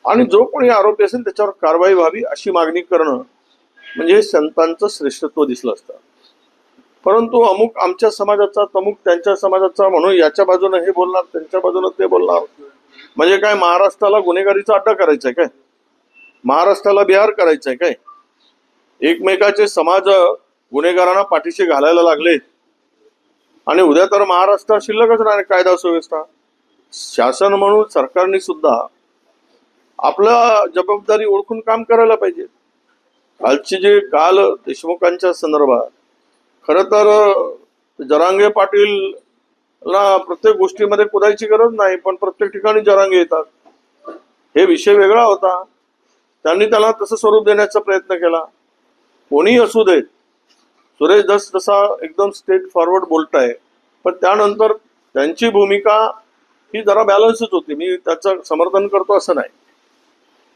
आणि जो कोणी आरोपी असेल त्याच्यावर कारवाई व्हावी अशी मागणी करणं म्हणजे संतांचं श्रेष्ठत्व दिसलं असतं. परंतु अमुक आमच्या समाजाचा तमुक त्यांच्या समाजाचा म्हणून याच्या बाजूने हे बोलणार त्यांच्या बाजूने ते बोलणार, म्हणजे काय महाराष्ट्राला गुन्हेगारीचा अड्डा करायचा आहे काय? महाराष्ट्राला बिहार करायचंय काय? एकमेकाचे समाज गुन्हेगारांना पाठीशी घालायला लागले आणि उद्या तर महाराष्ट्रात शिल्लकच नाही कायदा सुव्यवस्था. शासन म्हणून सरकारने सुद्धा आपला जबाबदारी ओळखून काम करायला पाहिजे. कालची जे काल देशमुखांच्या संदर्भात खरं तर जरांगे पाटीलला प्रत्येक गोष्टीमध्ये कुदायची गरज नाही, पण प्रत्येक ठिकाणी जरांगे येतात. हे विषय वेगळा होता, त्यांनी त्याला तसं स्वरूप देण्याचा प्रयत्न केला. कोणी असू दे, सुरेश दस जसा एकदम स्ट्रेट फॉरवर्ड बोलताय, पण त्यानंतर त्यांची भूमिका ही जरा बॅलन्सच होती. मी त्याचं समर्थन करतो असं नाही,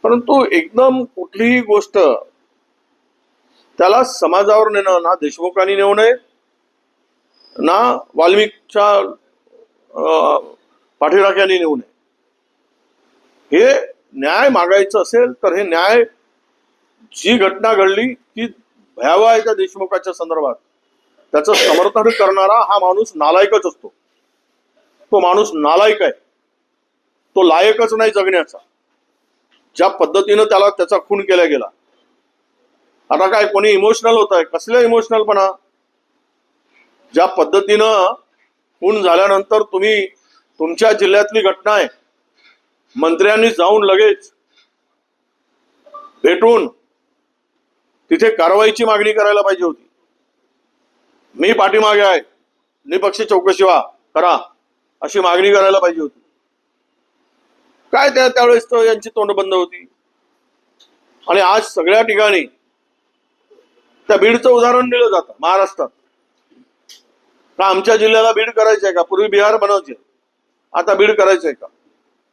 परंतु एकदम कुठलीही गोष्ट त्याला समाजावर नेणं, ना देशमुखांनी नेऊ नये ना वाल्मिकच्या पाठीराख्यांनी नेऊ नये. हे न्याय मागायचं असेल तर हे न्याय, जी घटना घडली ती भयावह आहे त्या देशमुखाच्या संदर्भात, त्याचं समर्थन करणारा हा माणूस नालायकच असतो. तो माणूस नालायक आहे, तो लायकच नाही जगण्याचा. ज्या पद्धतीनं त्याला त्याचा खून केला गेला, आता काय कोणी इमोशनल होत आहे? कसल्या इमोशनलपणा? ज्या पद्धतीनं खून झाल्यानंतर तुम्ही, तुमच्या जिल्ह्यातली घटना आहे, मंत्र्यांनी जाऊन लगेच भेटून तिथे कारवाईची मागणी करायला पाहिजे होती. मी पाठीमागे आहे, निपक्षी चौकशी करा अशी मागणी करायला पाहिजे होती. काय त्यावेळेस तर यांची तोंड बंद होती. आणि आज सगळ्या ठिकाणी त्या बीडचं उदाहरण दिलं जातं. महाराष्ट्रात का आमच्या जिल्ह्याला बीड करायचंय का? पूर्वी बिहार बनायचे, आता बीड करायचंय का?